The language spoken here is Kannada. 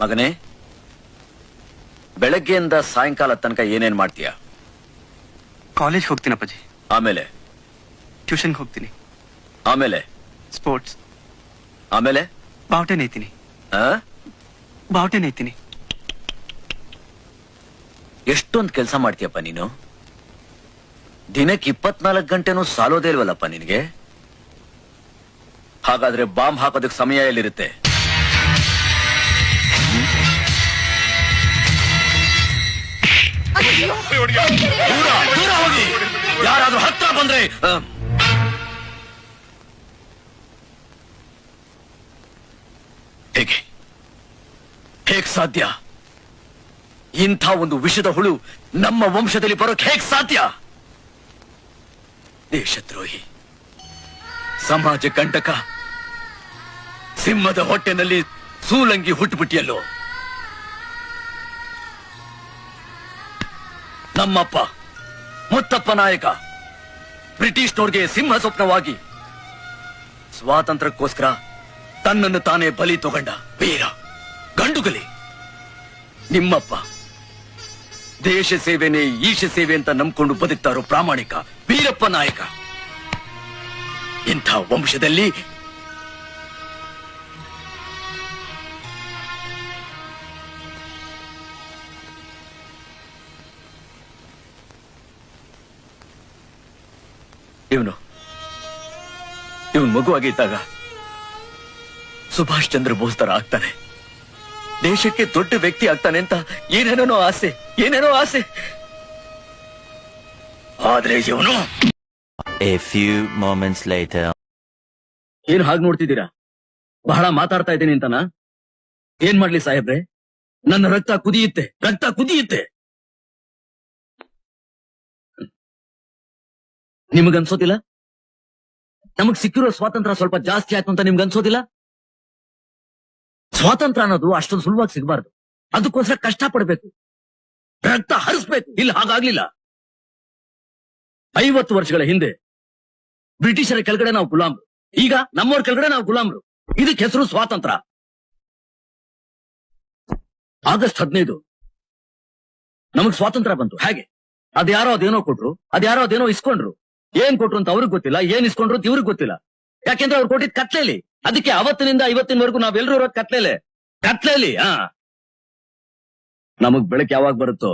ಮಗನೇ, ಬೆಳಗ್ಗೆಯಿಂದ ಸಾಯಂಕಾಲ ತನಕ ಏನೇನ್ ಮಾಡ್ತೀಯ? ಕಾಲೇಜ್ ಹೋಗ್ತೀನಿ ಅಪ್ಪಾಜಿ. ಆಮೇಲೆ ಟ್ಯೂಷನ್ಗೆ ಹೋಗ್ತೀನಿ. ಆಮೇಲೆ ಸ್ಪೋರ್ಟ್ಸ್. ಆಮೇಲೆ ಬಾವುಟೆ ನೇಯ್ತೀನಿ. ಬಾವುಟೆ ನೇಯ್ತೀನಿ. ಎಷ್ಟೊಂದ್ ಕೆಲಸ ಮಾಡ್ತೀಯಪ್ಪ ನೀನು. ದಿನಕ್ಕೆ 24 ಗಂಟೆನೂ ಸಾಲೋದೇ ಇಲ್ವಲ್ಲಪ್ಪ ನಿನಗೆ. ಹಾಗಾದ್ರೆ ಬಾಂಬ್ ಹಾಕೋದಕ್ಕೆ ಸಮಯ ಎಲ್ಲಿರುತ್ತೆ? ದೂರ ದೂರ ಹೋಗಿ. ಯಾರಾದ್ರೂ ಹತ್ರ ಬಂದ್ರೆ ಹೇಗೆ ಹೇಗ್ ಸಾಧ್ಯ? ಇಂಥ ಒಂದು ವಿಷದ ಹುಳು ನಮ್ಮ ವಂಶದಲ್ಲಿ ಬರೋಕ್ ಹೇಗ್ ಸಾಧ್ಯ? ದೇಶದ್ರೋಹಿ, ಸಮಾಜ ಕಂಟಕ, ಸಿಂಹದ ಹೊಟ್ಟೆನಲ್ಲಿ ಸೂಲಂಗಿ ಹುಟ್ಟುಬಿಟ್ಟಿಯಲ್ಲೋ. ನಮ್ಮಪ್ಪ ಮುತ್ತಪ್ಪ ನಾಯಕ ಬ್ರಿಟಿಷ್ನವ್ರಿಗೆ ಸಿಂಹ ಸ್ವಪ್ನವಾಗಿ ಸ್ವಾತಂತ್ರ್ಯಕ್ಕೋಸ್ಕರ ತನ್ನನ್ನು ತಾನೇ ಬಲಿ ತಗೊಂಡ ವೀರ ಗಂಡುಗಲಿ. ನಿಮ್ಮಪ್ಪ ದೇಶ ಸೇವೆನೇ ಈಶ ಸೇವೆ ಅಂತ ನಂಬ್ಕೊಂಡು ಬದುಕ್ತಾರೋ ಪ್ರಾಮಾಣಿಕ ವೀರಪ್ಪ ನಾಯಕ. ಇಂಥ ವಂಶದಲ್ಲಿ ಇವನು ಮಗುವಾಗಿದ್ದಾಗ ಸುಭಾಷ್ ಚಂದ್ರ ಬೋಸ್ ತರ ಆಗ್ತಾನೆ, ದೇಶಕ್ಕೆ ದೊಡ್ಡ ವ್ಯಕ್ತಿ ಆಗ್ತಾನೆ ಅಂತ ಏನೇನೋ ಆಸೆ. ಆದ್ರೆ ಇವನು A few moments later. ಏನ್ ಹಾಗೆ ನೋಡ್ತಿದ್ದೀರಾ? ಬಹಳ ಮಾತಾಡ್ತಾ ಇದ್ದೀನಿ ಅಂತನಾ? ಏನ್ ಮಾಡ್ಲಿ ಸಾಹೇಬ್ರೆ, ನನ್ನ ರಕ್ತ ಕುದಿಯುತ್ತೆ. ನಿಮಗನ್ಸೋದಿಲ್ಲ ನಮಗ್ ಸಿಕ್ಕಿರೋ ಸ್ವಾತಂತ್ರ್ಯ ಸ್ವಲ್ಪ ಜಾಸ್ತಿ ಆಯ್ತು ಅಂತ ನಿಮ್ಗನ್ಸೋದಿಲ್ಲ? ಸ್ವಾತಂತ್ರ್ಯ ಅನ್ನೋದು ಅಷ್ಟೊಂದು ಸುಲಭವಾಗಿ ಸಿಗಬಾರ್ದು. ಅದಕ್ಕೋಸ್ಕರ ಕಷ್ಟ ಪಡ್ಬೇಕು, ರಕ್ತ ಹರಿಸ್ಬೇಕು. ಇಲ್ಲಿ ಹಾಗಾಗ್ಲಿಲ್ಲ. 50 ವರ್ಷಗಳ ಹಿಂದೆ ಬ್ರಿಟಿಷರ ಕೆಳಗಡೆ ನಾವು ಗುಲಾಮ್ರು, ಈಗ ನಮ್ಮವ್ರ ಕೆಳಗಡೆ ನಾವು ಗುಲಾಮ್ರು. ಇದಕ್ಕೆ ಹೆಸರು ಸ್ವಾತಂತ್ರ್ಯ. ಆಗಸ್ಟ್ 15 ನಮಗ್ ಸ್ವಾತಂತ್ರ್ಯ ಬಂತು. ಹೇಗೆ? ಅದ್ಯಾರೋ ಅದೇನೋ ಕೊಟ್ರು, ಅದೇನೋ ಇಸ್ಕೊಂಡ್ರು. ಏನ್ ಕೊಟ್ರು ಅಂತ ಅವ್ರಿಗೆ ಗೊತ್ತಿಲ್ಲ, ಏನ್ ಇಸ್ಕೊಂಡ್ರು ಅಂತ ಇವ್ರಿಗೆ ಗೊತ್ತಿಲ್ಲ. ಯಾಕೆಂದ್ರೆ ಅವ್ರು ಕೊಟ್ಟಿದ್ ಕತ್ಲೇಲಿ. ಅದಕ್ಕೆ ಅವತ್ತಿನಿಂದ ಇವತ್ತಿನವರೆಗೂ ನಾವೆಲ್ಲರೂ ಇರೋದು ಕತ್ಲೇಲಿ. ನಮಗ್ ಬೆಳಕು ಯಾವಾಗ ಬರುತ್ತೋ